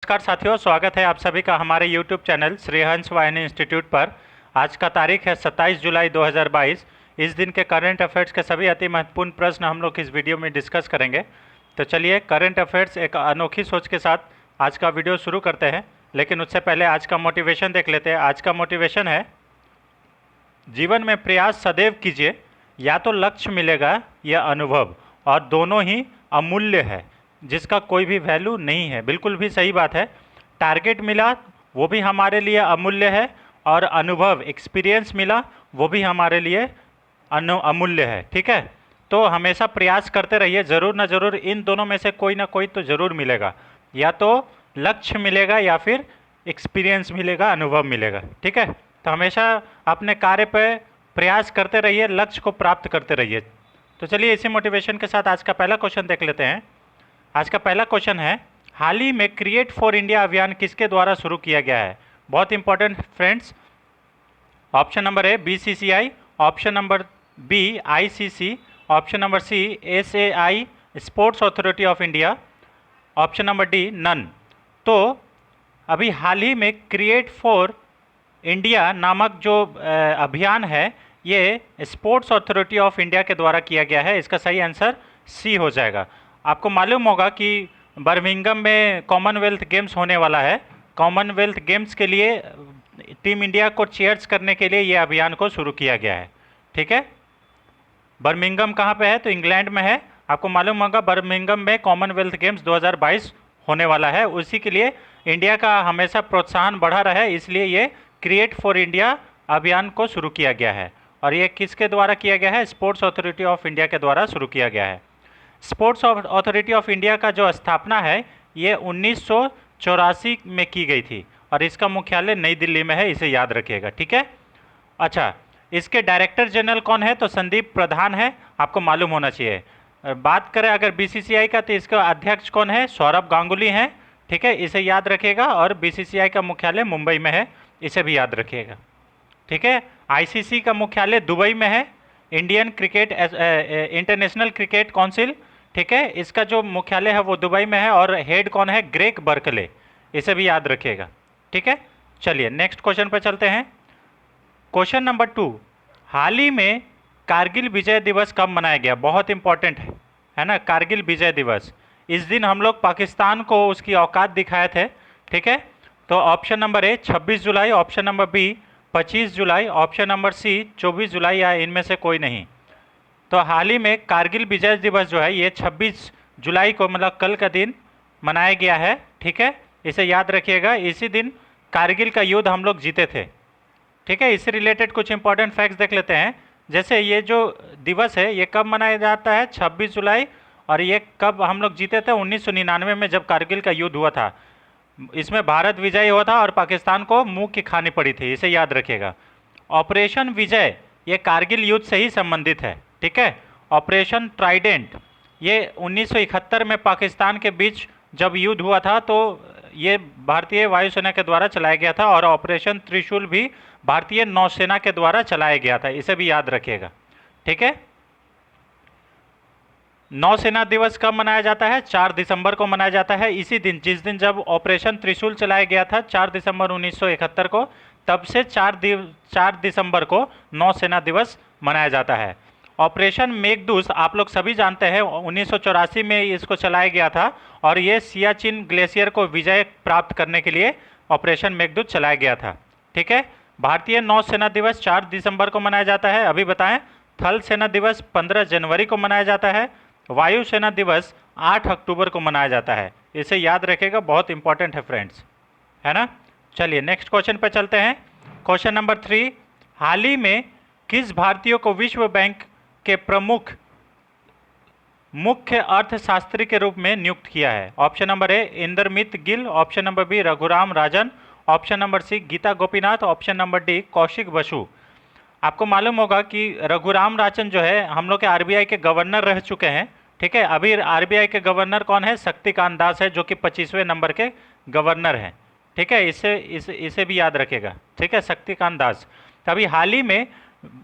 नमस्कार साथियों, स्वागत है आप सभी का हमारे YouTube चैनल श्री हंस वाहिनी इंस्टीट्यूट पर। आज का तारीख है 27 जुलाई 2022। इस दिन के करंट अफेयर्स के सभी अति महत्वपूर्ण प्रश्न हम लोग इस वीडियो में डिस्कस करेंगे। तो चलिए करंट अफेयर्स एक अनोखी सोच के साथ आज का वीडियो शुरू करते हैं, लेकिन उससे पहले आज का मोटिवेशन देख लेते हैं। आज का मोटिवेशन है, जीवन में प्रयास सदैव कीजिए, या तो लक्ष्य मिलेगा या अनुभव, और दोनों ही अमूल्य है, जिसका कोई भी वैल्यू नहीं है। बिल्कुल भी सही बात है। टारगेट मिला वो भी हमारे लिए अमूल्य है, और अनुभव एक्सपीरियंस मिला वो भी हमारे लिए अमूल्य है। ठीक है, तो हमेशा प्रयास करते रहिए, ज़रूर ना ज़रूर इन दोनों में से कोई ना कोई तो ज़रूर मिलेगा, या तो लक्ष्य मिलेगा या फिर एक्सपीरियंस मिलेगा, अनुभव मिलेगा। ठीक है, तो हमेशा अपने कार्य पर प्रयास करते रहिए, लक्ष्य को प्राप्त करते रहिए। तो चलिए इसी मोटिवेशन के साथ आज का पहला क्वेश्चन देख लेते हैं। आज का पहला क्वेश्चन है, हाल ही में क्रिएट फॉर इंडिया अभियान किसके द्वारा शुरू किया गया है? बहुत important friends. Option number A BCCI, option number B ICC, option number C SAI sports authority of India, option number D none. तो अभी हाल ही में क्रिएट फॉर इंडिया नामक जो अभियान है, ये स्पोर्ट्स अथॉरिटी ऑफ इंडिया के द्वारा किया गया है। इसका सही आंसर सी हो जाएगा। आपको मालूम होगा कि बर्मिंघम में कॉमनवेल्थ गेम्स होने वाला है। कॉमनवेल्थ गेम्स के लिए टीम इंडिया को चीयर्स करने के लिए ये अभियान को शुरू किया गया है। ठीक है, बर्मिंघम कहाँ पे है? तो इंग्लैंड में है। आपको मालूम होगा बर्मिंघम में कॉमनवेल्थ गेम्स 2022 होने वाला है। उसी के लिए इंडिया का हमेशा प्रोत्साहन बढ़ा रहा है, इसलिए ये क्रिएट फॉर इंडिया अभियान को शुरू किया गया है। और ये किसके द्वारा किया गया है? स्पोर्ट्स अथॉरिटी ऑफ इंडिया के द्वारा शुरू किया गया है। स्पोर्ट्स अथॉरिटी ऑफ इंडिया का जो स्थापना है, ये 1984 में की गई थी, और इसका मुख्यालय नई दिल्ली में है, इसे याद रखिएगा। ठीक है, अच्छा, इसके डायरेक्टर जनरल कौन है? तो संदीप प्रधान है, आपको मालूम होना चाहिए। बात करें अगर बीसीसीआई का, तो इसका अध्यक्ष कौन है? सौरभ गांगुली हैं। ठीक है, इसे याद रखिएगा। और बीसीसीआई का मुख्यालय मुंबई में है, इसे भी याद रखिएगा। ठीक है, आईसीसी का मुख्यालय दुबई में है, Indian cricket international cricket council. ठीक है, इसका जो मुख्यालय है वो दुबई में है, और हेड कौन है? ग्रेग बर्कले, इसे भी याद रखिएगा। ठीक है, चलिए नेक्स्ट क्वेश्चन पर चलते हैं। क्वेश्चन नंबर 2, हाल ही में कारगिल विजय दिवस कब मनाया गया? बहुत इंपॉर्टेंट है ना, कारगिल विजय दिवस। इस दिन हम लोग पाकिस्तान को उसकी औकात दिखाए थे। ठीक है, तो ऑप्शन नंबर ए 26 जुलाई, ऑप्शन नंबर बी 25 जुलाई, ऑप्शन नंबर सी 24 जुलाई, या इनमें से कोई नहीं। तो हाल ही में कारगिल विजय दिवस जो है, ये 26 जुलाई को, मतलब कल का दिन मनाया गया है। ठीक है, इसे याद रखिएगा। इसी दिन कारगिल का युद्ध हम लोग जीते थे। ठीक है, इससे रिलेटेड कुछ इंपॉर्टेंट फैक्ट्स देख लेते हैं। जैसे ये जो दिवस है, ये कब मनाया जाता है? 26 जुलाई। और ये कब हम लोग जीते थे? 1999 में, जब कारगिल का युद्ध हुआ था। इसमें भारत विजयी हुआ था और पाकिस्तान को मुँह की खानी पड़ी थी, इसे याद रखिएगा। ऑपरेशन विजय ये कारगिल युद्ध से ही संबंधित है। ठीक है, ऑपरेशन ट्राइडेंट ये 1971 में पाकिस्तान के बीच जब युद्ध हुआ था, तो ये भारतीय वायुसेना के द्वारा चलाया गया था। और ऑपरेशन त्रिशूल भी भारतीय नौसेना के द्वारा चलाया गया था, इसे भी याद रखिएगा। ठीक है, नौसेना दिवस कब मनाया जाता है? 4 दिसंबर को मनाया जाता है। इसी दिन, जिस दिन जब ऑपरेशन त्रिशूल चलाया गया था, 4 दिसंबर 1971 को, तब से 4 दिसंबर को नौसेना दिवस मनाया जाता है। ऑपरेशन मेघदूत आप लोग सभी जानते हैं, 1984 में इसको चलाया गया था, और ये सियाचिन ग्लेशियर को विजय प्राप्त करने के लिए ऑपरेशन मेघदूत चलाया गया था। ठीक है, भारतीय नौसेना दिवस 4 दिसंबर को मनाया जाता है। अभी बताएं, थल सेना दिवस 15 जनवरी को मनाया जाता है। वायुसेना दिवस 8 अक्टूबर को मनाया जाता है। इसे याद रखिएगा, बहुत इंपॉर्टेंट है फ्रेंड्स, है ना। चलिए नेक्स्ट क्वेश्चन पर चलते हैं। क्वेश्चन नंबर 3, हाल ही में किस भारतीय को विश्व बैंक के प्रमुख मुख्य अर्थशास्त्री के रूप में नियुक्त किया है? Option number A Indermit Gill, option number B Raghuram Rajan, option number C Gita Gopinath, option number D Kaushik Basu. आपको मालूम होगा कि रघुराम राजन जो है, हम लोग के आरबीआई के गवर्नर रह चुके हैं। ठीक है, अभी आरबीआई के गवर्नर कौन है? शक्तिकांत दास है, जो कि 25वें नंबर के गवर्नर हैं। ठीक है, इसे भी याद रखेगा। ठीक है, शक्तिकांत दास। तभी हाल ही में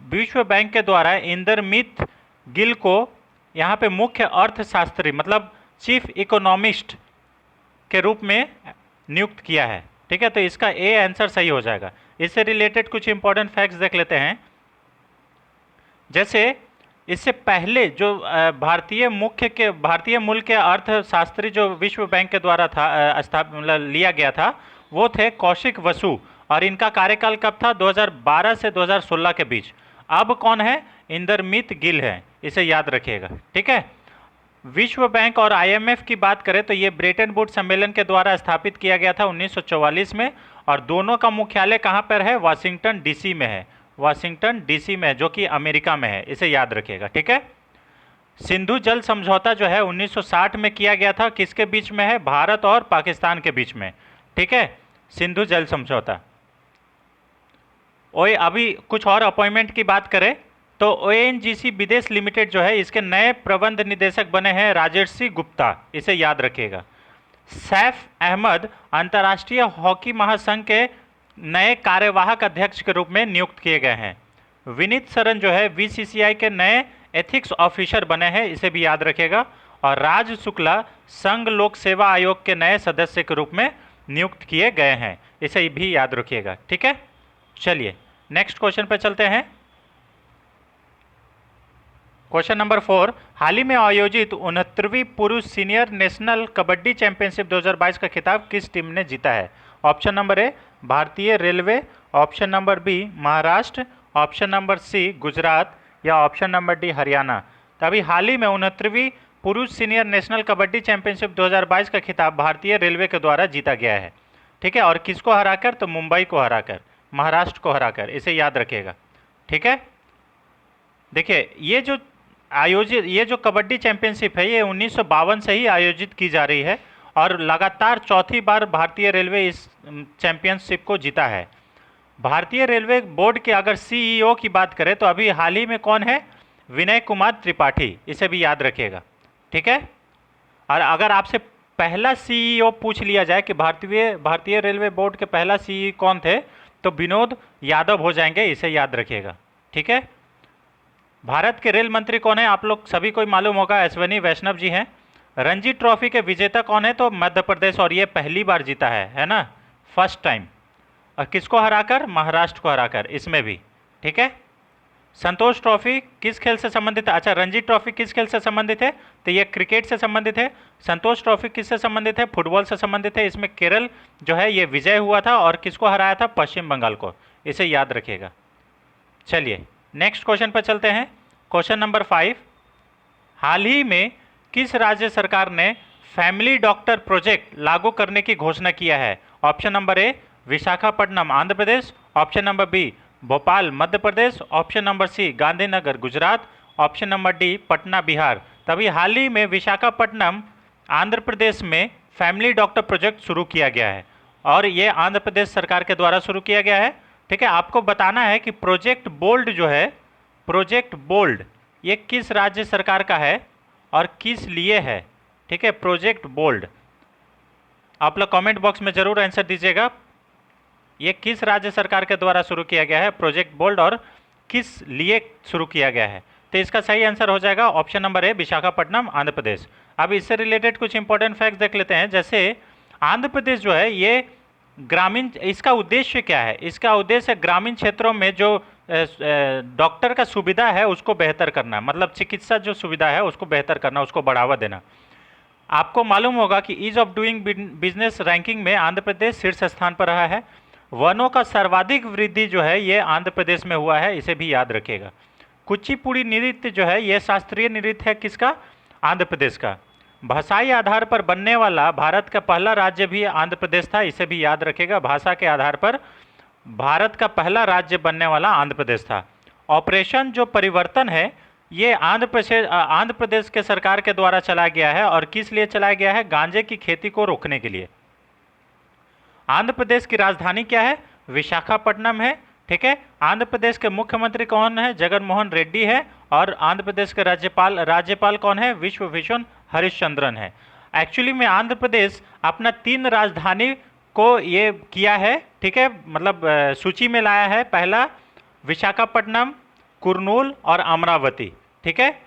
विश्व बैंक के द्वारा इंद्रमित गिल को यहाँ पे मुख्य अर्थशास्त्री, मतलब चीफ इकोनॉमिस्ट के रूप में नियुक्त किया है। ठीक है, तो इसका ए आंसर सही हो जाएगा। इससे रिलेटेड कुछ इंपॉर्टेंट फैक्ट्स देख लेते हैं। जैसे इससे पहले जो भारतीय मूल के अर्थशास्त्री जो विश्व बैंक के द्वारा था मतलब लिया गया था, वो थे कौशिक वसु, और इनका कार्यकाल कब था? 2012 से 2016 के बीच। अब कौन है? इंदरमीत गिल है, इसे याद रखिएगा। ठीक है, विश्व बैंक और आईएमएफ की बात करें तो ये ब्रेटन वुड सम्मेलन के द्वारा स्थापित किया गया था 1944 में, और दोनों का मुख्यालय कहाँ पर है? वाशिंगटन डीसी में है। वाशिंगटन डीसी में, जो कि अमेरिका में है, इसे याद रखिएगा। ठीक है, सिंधु जल समझौता जो है 1960 में किया गया था, किसके बीच में है? भारत और पाकिस्तान के बीच में। ठीक है, सिंधु जल समझौता। ओए अभी कुछ और अपॉइंटमेंट की बात करें तो ओएनजीसी विदेश लिमिटेड जो है, इसके नए प्रबंध निदेशक बने हैं राजर्षि गुप्ता, इसे याद रखिएगा। सैफ अहमद अंतर्राष्ट्रीय हॉकी महासंघ के नए कार्यवाहक अध्यक्ष के रूप में नियुक्त किए गए हैं। विनीत सरन जो है बीसीसीआई के नए एथिक्स ऑफिसर बने हैं, इसे भी याद रखिएगा। और राज शुक्ला संघ लोक सेवा आयोग के नए सदस्य के रूप में नियुक्त किए गए हैं, इसे भी याद रखिएगा। ठीक है, चलिए नेक्स्ट क्वेश्चन पर चलते हैं। क्वेश्चन नंबर 4, हाल ही में आयोजित 69वीं पुरुष सीनियर नेशनल कबड्डी चैंपियनशिप 2022 का खिताब किस टीम ने जीता है? ऑप्शन नंबर ए भारतीय railway, option number B Maharashtra, option number C Gujarat, या ऑप्शन नंबर डी हरियाणा। तो अभी हाल ही में 69वीं पुरुष सीनियर नेशनल कबड्डी चैंपियनशिप 2022 का खिताब भारतीय रेलवे के द्वारा जीता गया है। ठीक है, और किसको हराकर? तो मुंबई को हराकर, महाराष्ट्र को हराकर, इसे याद रखिएगा। ठीक है, देखिए ये जो कबड्डी चैंपियनशिप है, ये 1952 से ही आयोजित की जा रही है, और लगातार चौथी बार भारतीय रेलवे इस चैंपियनशिप को जीता है। भारतीय रेलवे बोर्ड के अगर सीईओ की बात करें तो अभी हाल ही में कौन है? विनय कुमार त्रिपाठी, इसे भी याद रखिएगा। ठीक है, और अगर आपसे पहला सीईओ पूछ लिया जाए कि भारतीय रेलवे बोर्ड के पहला सीईओ कौन थे, तो विनोद यादव हो जाएंगे, इसे याद रखिएगा। ठीक है, भारत के रेल मंत्री कौन है? आप लोग सभी को मालूम होगा, अश्विनी वैष्णव जी हैं। रणजी ट्रॉफी के विजेता कौन है? तो मध्य प्रदेश, और ये पहली बार जीता है ना, फर्स्ट टाइम। और किसको हराकर? महाराष्ट्र को हराकर, इसमें भी। ठीक है, संतोष ट्रॉफी किस खेल से संबंधित है? अच्छा, रणजी ट्रॉफी किस खेल से संबंधित है? तो ये क्रिकेट से संबंधित है। संतोष ट्रॉफी किससे संबंधित है? फुटबॉल से संबंधित है। इसमें केरल जो है ये विजय हुआ था, और किसको हराया था? पश्चिम बंगाल को, इसे याद रखिएगा। चलिए नेक्स्ट क्वेश्चन पर चलते हैं। क्वेश्चन नंबर 5, हाल ही में किस राज्य सरकार ने फैमिली डॉक्टर प्रोजेक्ट लागू करने की घोषणा किया है? Option number A Visakhapatnam Andhra Pradesh, option number B Bhopal Madhya Pradesh, option number C Gandhinagar Gujarat, option number D Patna Bihar. तभी हाल ही में विशाखापट्टनम आंध्र प्रदेश में फैमिली डॉक्टर प्रोजेक्ट शुरू किया गया है, और ये आंध्र प्रदेश सरकार के द्वारा शुरू किया गया है। ठीक है, आपको बताना है कि प्रोजेक्ट बोल्ड जो है, प्रोजेक्ट बोल्ड, ये किस राज्य सरकार का है और किस लिए है? ठीक है, प्रोजेक्ट बोल्ड, आप लोग कमेंट बॉक्स में जरूर आंसर दीजिएगा। ये किस राज्य सरकार के द्वारा शुरू किया गया है प्रोजेक्ट बोल्ड, और किस लिए शुरू किया गया है? तो इसका सही आंसर हो जाएगा option number A Visakhapatnam Andhra Pradesh. अब इससे रिलेटेड कुछ इंपॉर्टेंट फैक्ट्स देख लेते हैं। जैसे आंध्र प्रदेश जो है ये ग्रामीण, इसका उद्देश्य क्या है? इसका उद्देश्य ग्रामीण क्षेत्रों में जो डॉक्टर का सुविधा है उसको बेहतर करना, मतलब चिकित्सा जो सुविधा है उसको बेहतर करना, उसको बढ़ावा देना। आपको मालूम होगा कि ease of doing business ranking में आंध्र प्रदेश शीर्ष स्थान पर रहा है। वनों का सर्वाधिक वृद्धि जो है ये आंध्र प्रदेश में हुआ है, इसे भी याद रखिएगा। कुचिपुड़ी नृत्य जो है ये शास्त्रीय नृत्य है, किसका? आंध्र प्रदेश का। भाषाई आधार पर बनने वाला भारत का पहला राज्य भी आंध्र प्रदेश था, इसे भी याद रखिएगा। भाषा के आधार पर भारत का पहला राज्य बनने वाला आंध्र प्रदेश था। ऑपरेशन जो परिवर्तन है ये आंध्र प्रदेश के सरकार के द्वारा चलाया गया है, और किस लिए चलाया गया है? गांजे की खेती को रोकने के लिए। आंध्र प्रदेश की राजधानी क्या है? विशाखापट्टनम है। ठीक है, आंध्र प्रदेश के मुख्यमंत्री कौन है? जगन मोहन रेड्डी है। और आंध्र प्रदेश के राज्यपाल कौन है? विश्वभूषण हरिश्चंद्रन है। एक्चुअली में आंध्र प्रदेश अपना 3 राजधानी को ये किया है, ठीक है, मतलब सूची में लाया है। पहला विशाखापट्टनम, कुर्नूल और अमरावती। ठीक है,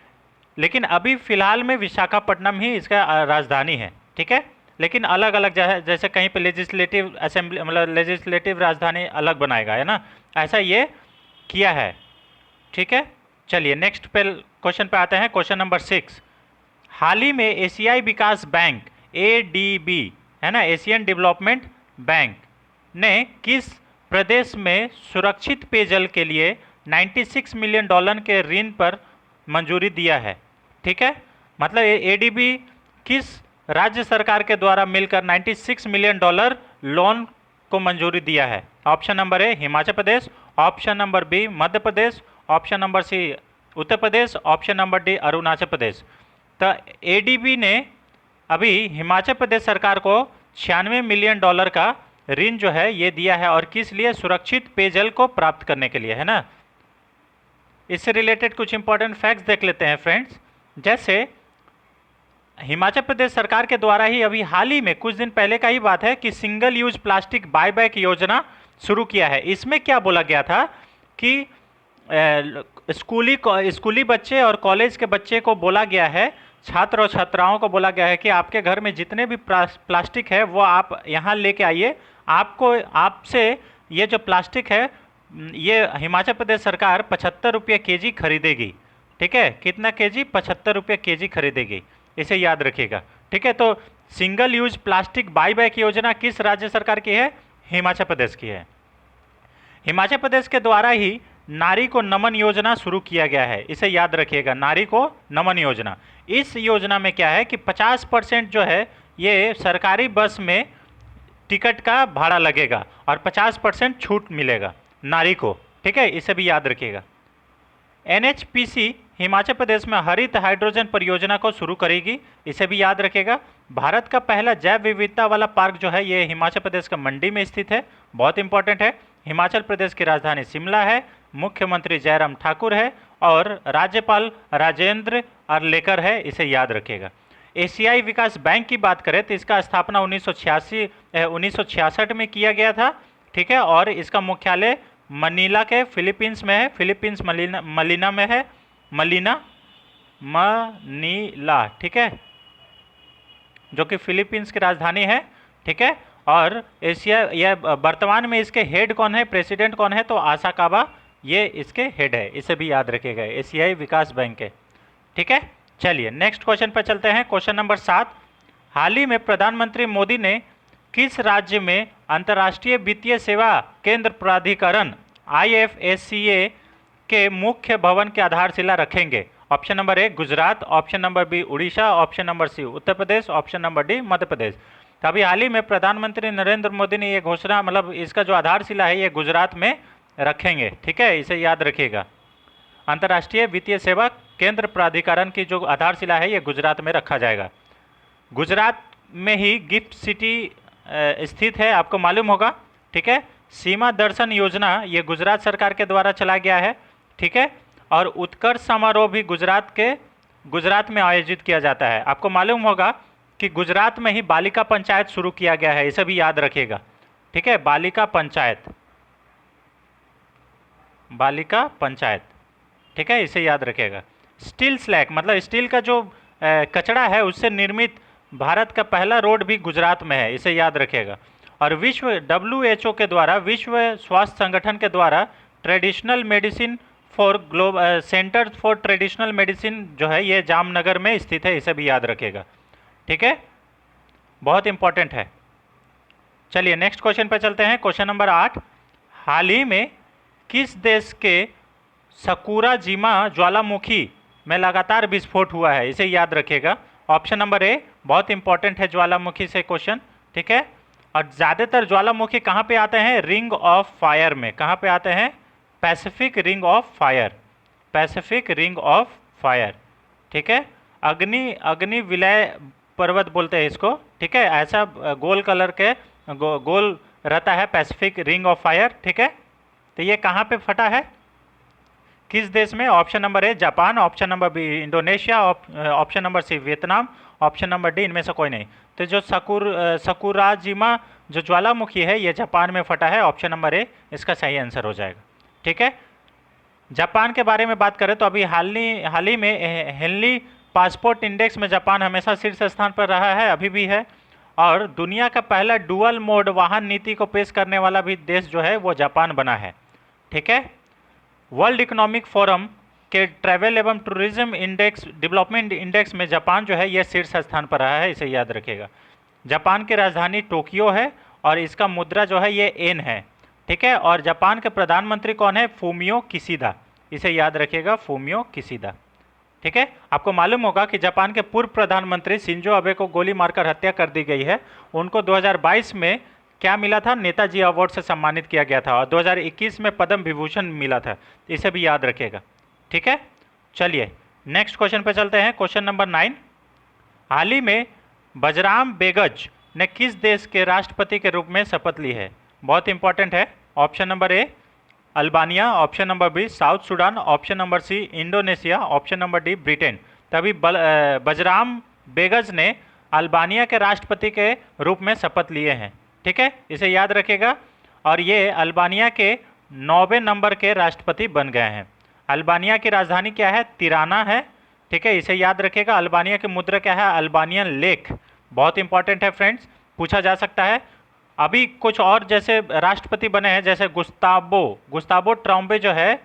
लेकिन अभी फिलहाल में विशाखापट्टनम ही इसका राजधानी है। ठीक है, लेकिन अलग अलग जैसे कहीं पे लेजिस्लेटिव असेंबली मतलब लेजिस्लेटिव राजधानी अलग बनाएगा, है ना, ऐसा ये किया है। ठीक है, चलिए नेक्स्ट पे क्वेश्चन पे आते हैं। क्वेश्चन नंबर 6, हाल ही में एशियाई विकास बैंक एडीबी, है ना, एशियन डेवलपमेंट बैंक ने किस प्रदेश में सुरक्षित पेयजल के लिए 96 मिलियन डॉलर के ऋण पर मंजूरी दिया है? ठीक है, मतलब एडीबी किस राज्य सरकार के द्वारा मिलकर 96 मिलियन डॉलर लोन को मंजूरी दिया है? Option number A Himachal Pradesh, option number B Madhya Pradesh, option number C Uttar Pradesh, option number D Arunachal Pradesh. तो एडीबी ने अभी हिमाचल प्रदेश सरकार को 96 मिलियन डॉलर का ऋण जो है ये दिया है, और किस लिए? सुरक्षित पेयजल को प्राप्त करने के लिए, है ना। इससे रिलेटेड कुछ इंपॉर्टेंट फैक्ट्स देख लेते हैं फ्रेंड्स। जैसे हिमाचल प्रदेश सरकार के द्वारा ही अभी हाल ही में कुछ दिन पहले का ही बात है कि सिंगल यूज प्लास्टिक बायबैक योजना शुरू किया है। इसमें क्या बोला गया था कि स्कूली बच्चे और कॉलेज के बच्चे को बोला गया है, छात्र और छात्राओं को बोला गया है कि आपके घर में जितने भी प्लास्टिक है वो आप यहाँ लेके आइए, आपसे ये जो प्लास्टिक है ये हिमाचल प्रदेश सरकार 75 रुपये केजी खरीदेगी। ठीक है, कितना केजी? 75 रुपये केजी खरीदेगी, इसे याद रखिएगा। ठीक है, तो सिंगल यूज प्लास्टिक बायबैक योजना किस राज्य सरकार की है? हिमाचल प्रदेश की है। हिमाचल प्रदेश के द्वारा ही नारी को नमन योजना शुरू किया गया है, इसे याद रखिएगा, नारी को नमन योजना। इस योजना में क्या है कि 50% जो है ये सरकारी बस में टिकट का भाड़ा लगेगा और 50% छूट मिलेगा नारी को। ठीक है, इसे भी याद रखिएगा। एनएचपीसी हिमाचल प्रदेश में हरित हाइड्रोजन परियोजना को शुरू करेगी, इसे भी याद रखिएगा। भारत का पहला जैव विविधता वाला पार्क जो है ये हिमाचल प्रदेश का मंडी में स्थित है, बहुत इंपॉर्टेंट है। हिमाचल प्रदेश की राजधानी शिमला है, मुख्यमंत्री जयराम ठाकुर है और राज्यपाल राजेंद्र अर्लेकर है, इसे याद रखिएगा। एशियाई विकास बैंक की बात करें तो इसका स्थापना 1966 में किया गया था। ठीक है, और इसका मुख्यालय मनीला के फिलीपींस में है, फिलीपींस मनीला में है, मनीला, ठीक है, जो कि फिलीपींस की राजधानी है। ठीक है, और एशिया यह वर्तमान में इसके हेड कौन है, प्रेसिडेंट कौन है? तो आशा काबा ये इसके हेड है, इसे भी याद रखिएगा, एशियाई विकास बैंक है। ठीक है, चलिए नेक्स्ट क्वेश्चन पर चलते हैं। क्वेश्चन नंबर 7, हाल ही में प्रधानमंत्री मोदी ने किस राज्य में अंतर्राष्ट्रीय वित्तीय सेवा केंद्र प्राधिकरण IFSCA के मुख्य भवन की आधारशिला रखेंगे? Option number A Gujarat, option number B Odisha, option number C Uttar Pradesh, option number D Madhya Pradesh. तो अभी हाल ही में प्रधानमंत्री नरेंद्र मोदी ने ये घोषणा, मतलब इसका जो आधारशिला है ये गुजरात में रखेंगे। ठीक है, इसे याद रखिएगा, अंतर्राष्ट्रीय वित्तीय सेवा केंद्र प्राधिकरण की जो आधारशिला है ये गुजरात में रखा जाएगा। गुजरात में ही गिफ्ट सिटी स्थित है, आपको मालूम होगा। ठीक है, सीमा दर्शन योजना ये गुजरात सरकार के द्वारा चलाया गया है। ठीक है, और उत्कर्ष समारोह भी गुजरात में आयोजित किया जाता है। आपको मालूम होगा कि गुजरात में ही बालिका पंचायत शुरू किया गया है, इसे भी याद रखिएगा। ठीक है, बालिका पंचायत, ठीक है, इसे याद रखिएगा। स्टील स्लैग मतलब स्टील का जो कचरा है उससे निर्मित भारत का पहला रोड भी गुजरात में है, इसे याद रखिएगा। और विश्व WHO के द्वारा, विश्व स्वास्थ्य संगठन के द्वारा traditional medicine for centre for traditional medicine जो है ये जामनगर में स्थित है, इसे भी याद रखिएगा। ठीक है, बहुत इंपॉर्टेंट है। चलिए नेक्स्ट क्वेश्चन पर चलते हैं। क्वेश्चन नंबर 8, हाल ही में किस देश के सकुराजिमा ज्वालामुखी में लगातार विस्फोट हुआ है? इसे याद रखिएगा। ऑप्शन नंबर ए, बहुत इंपॉर्टेंट है ज्वालामुखी से क्वेश्चन। ठीक है, और ज़्यादातर ज्वालामुखी कहाँ पे आते हैं? रिंग ऑफ फायर में। कहाँ पे आते हैं? Pacific ring of fire, Pacific ring of fire. ठीक है, अग्नि विलय पर्वत बोलते हैं इसको। ठीक है, ऐसा गोल कलर के गोल रहता है पैसिफिक रिंग ऑफ फायर। ठीक है, तो ये कहाँ पे फटा है, किस देश में? Option number A Japan, option number B Indonesia, option number C Vietnam, option number D इनमें से कोई नहीं। तो जो सकुराजिमा जो ज्वालामुखी है ये जापान में फटा है, ऑप्शन नंबर ए इसका सही आंसर हो जाएगा। ठीक है, जापान के बारे में बात करें तो अभी हाल ही में हेनली पासपोर्ट इंडेक्स में जापान हमेशा शीर्ष स्थान पर रहा है, अभी भी है। और दुनिया का पहला डुअल मोड वाहन नीति को पेश करने वाला भी देश जो है वो जापान बना है। ठीक है। वर्ल्ड इकोनॉमिक फोरम के ट्रैवल एवं टूरिज्म इंडेक्स डेवलपमेंट इंडेक्स में जापान जो है यह शीर्ष स्थान पर रहा है, इसे याद रखिएगा। जापान की राजधानी टोक्यो है और इसका मुद्रा जो है ये येन है। ठीक है। और जापान के प्रधानमंत्री कौन है? फूमियो किशिदा, इसे याद रखिएगा, फूमियो किशिदा। ठीक है। आपको मालूम होगा कि जापान के पूर्व प्रधानमंत्री शिंजो अबे को गोली मारकर हत्या कर दी गई है। उनको 2022 में क्या मिला था? नेताजी अवार्ड से सम्मानित किया गया था और 2021 में पद्म विभूषण मिला था, इसे भी याद रखिएगा। ठीक है। चलिए नेक्स्ट क्वेश्चन पे चलते हैं। क्वेश्चन नंबर 9, हाल ही में बजराम बेगज ने किस देश के राष्ट्रपति के रूप में शपथ ली है? बहुत इंपॉर्टेंट है। Option number A Albania, option number B South Sudan, option number C Indonesia, option number D Britain. तभी बजराम बेगज ने अल्बानिया के राष्ट्रपति के रूप में शपथ लिए हैं। ठीक है, इसे याद रखिएगा। और ये अल्बानिया के 9वें नंबर के राष्ट्रपति बन गए हैं। अल्बानिया की राजधानी क्या है? तिराना है। ठीक है, इसे याद रखिएगा। अल्बानिया की मुद्रा क्या है? Albanian lake. बहुत इंपॉर्टेंट है फ्रेंड्स, पूछा जा सकता है। अभी कुछ और जैसे राष्ट्रपति बने हैं, जैसे गुस्ताबो ट्राउम्बे जो है,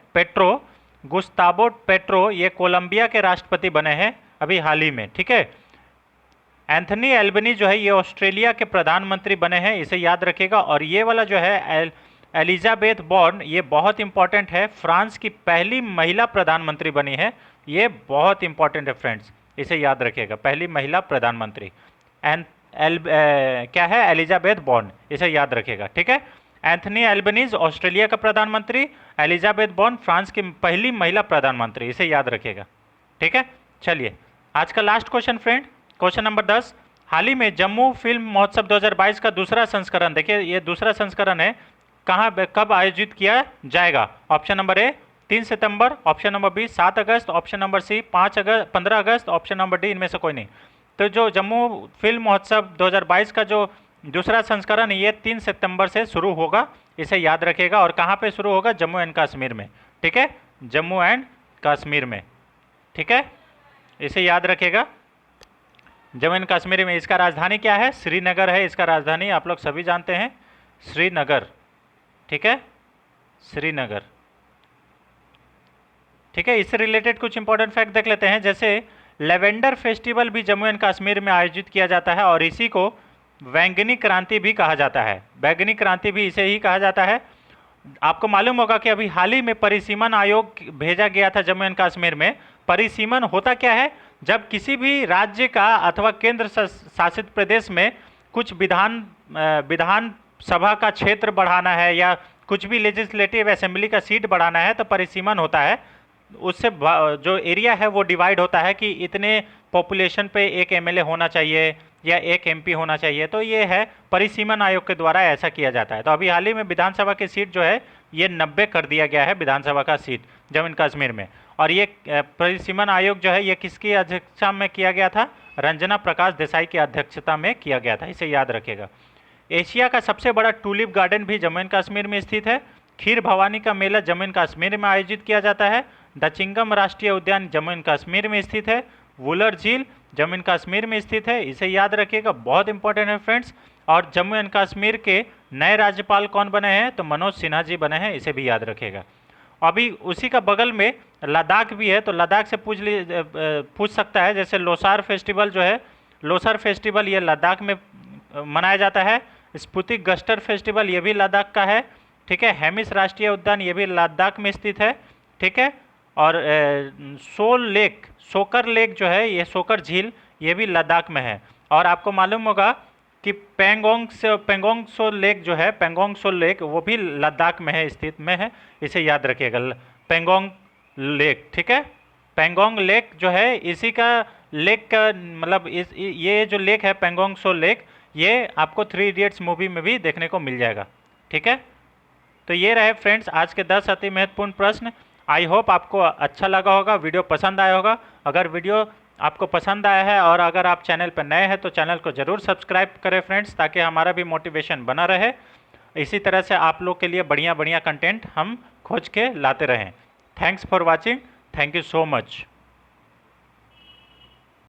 गुस्ताबो पेट्रो, ये कोलंबिया के राष्ट्रपति बने हैं अभी हाल ही में। ठीक है। एंथनी एल्बनी जो है ये ऑस्ट्रेलिया के प्रधानमंत्री बने हैं, इसे याद रखिएगा। और ये वाला जो है एलिजाबेथ बॉर्न, ये बहुत इंपॉर्टेंट है, फ्रांस की पहली महिला प्रधानमंत्री बनी है। ये बहुत इंपॉर्टेंट है फ्रेंड्स, इसे याद रखिएगा, पहली महिला प्रधानमंत्री क्या है? एलिजाबेथ बॉर्न, इसे याद रखिएगा। ठीक है। एंथनी एल्बनीज ऑस्ट्रेलिया का प्रधानमंत्री, एलिजाबेथ बॉर्न फ्रांस की पहली महिला प्रधानमंत्री, इसे याद रखिएगा। ठीक है। चलिए आज का last question friend, question number 10, हाल ही में जम्मू फिल्म महोत्सव 2022 का दूसरा संस्करण, देखिए ये दूसरा संस्करण है, कहाँ कब आयोजित किया जाएगा? ऑप्शन नंबर ए 3 सितंबर, ऑप्शन नंबर बी 7 अगस्त, ऑप्शन नंबर सी 15 अगस्त, ऑप्शन नंबर डी इनमें से कोई नहीं। तो जो जम्मू फिल्म महोत्सव 2022 का जो दूसरा संस्करण है ये 3 सितंबर से शुरू होगा, इसे याद रखिएगा। और कहाँ पे शुरू होगा? जम्मू एंड कश्मीर में। ठीक है, जम्मू एंड कश्मीर में। ठीक है, इसे याद रखिएगा, जम्मू एंड कश्मीर में। इसका राजधानी क्या है? श्रीनगर है इसका राजधानी, आप लोग सभी जानते हैं, श्रीनगर। ठीक है, श्रीनगर। ठीक है, इससे रिलेटेड कुछ इंपॉर्टेंट फैक्ट देख लेते हैं। जैसे लेवेंडर फेस्टिवल भी जम्मू एंड कश्मीर में आयोजित किया जाता है और इसी को बैंगनी क्रांति भी कहा जाता है। बैंगनी क्रांति भी इसे ही कहा जाता है। आपको मालूम होगा कि अभी हाल ही में परिसीमन आयोग भेजा गया था जम्मू एंड कश्मीर में। परिसीमन होता क्या है? जब किसी भी राज्य का अथवा केंद्र शासित प्रदेश में कुछ विधान सभा का क्षेत्र बढ़ाना है या कुछ भी लेजिस्लेटिव असेंबली का सीट बढ़ाना है तो परिसीमन होता है। उससे जो एरिया है वो डिवाइड होता है कि इतने पॉपुलेशन पे एक एमएलए होना चाहिए या एक एमपी होना चाहिए। तो ये है परिसीमन आयोग के द्वारा ऐसा किया जाता है। तो अभी हाल ही में विधानसभा की सीट जो है ये 90 कर दिया गया है, विधानसभा का सीट जम्मू एंड कश्मीर में। और ये परिसीमन आयोग जो है ये किसकी अध्यक्षता में किया गया था? रंजना प्रकाश देसाई की अध्यक्षता में किया गया था, इसे याद रखिएगा। एशिया का सबसे बड़ा टूलिप गार्डन भी जम्मू एंड कश्मीर में स्थित है। खीर भवानी का मेला जम्मू एंड कश्मीर में आयोजित किया जाता है। दचिंगम राष्ट्रीय उद्यान जम्मू एंड कश्मीर में स्थित है। वुलर झील जम्मू एंड कश्मीर में स्थित है, इसे याद रखिएगा, बहुत इंपॉर्टेंट है फ्रेंड्स। और जम्मू एंड कश्मीर के नए राज्यपाल कौन बने हैं? तो मनोज सिन्हा जी बने हैं, इसे भी याद रखिएगा। अभी उसी का बगल में लद्दाख भी है, तो लद्दाख से पूछ सकता है। जैसे लोसार फेस्टिवल जो है, लोसार फेस्टिवल ये लद्दाख में मनाया जाता है। स्पुतिक गस्टर फेस्टिवल ये भी लद्दाख का है। ठीक है, हेमिस राष्ट्रीय उद्यान ये भी लद्दाख में स्थित है। ठीक है, और सोकर लेक जो है, ये सोकर झील ये भी लद्दाख में है। और आपको मालूम होगा कि पेंगोंग सो लेक जो है, पेंगोंग सो लेक वो भी लद्दाख में है, स्थित में है, इसे याद रखिएगा, पेंगोंग लेक। ठीक है, पेंगोंग लेक जो है इसी का लेक का मतलब ये जो लेक है पेंगोंग सो लेक, ये आपको 3 इडियट्स मूवी में भी देखने को मिल जाएगा। ठीक है, तो ये रहे फ्रेंड्स आज के 10 अति महत्वपूर्ण प्रश्न। आई होप आपको अच्छा लगा होगा, वीडियो पसंद आया होगा। अगर वीडियो आपको पसंद आया है और अगर आप चैनल पर नए हैं तो चैनल को ज़रूर सब्सक्राइब करें फ्रेंड्स, ताकि हमारा भी मोटिवेशन बना रहे। इसी तरह से आप लोग के लिए बढ़िया बढ़िया कंटेंट हम खोज के लाते रहें। Thanks for watching, thank you so much.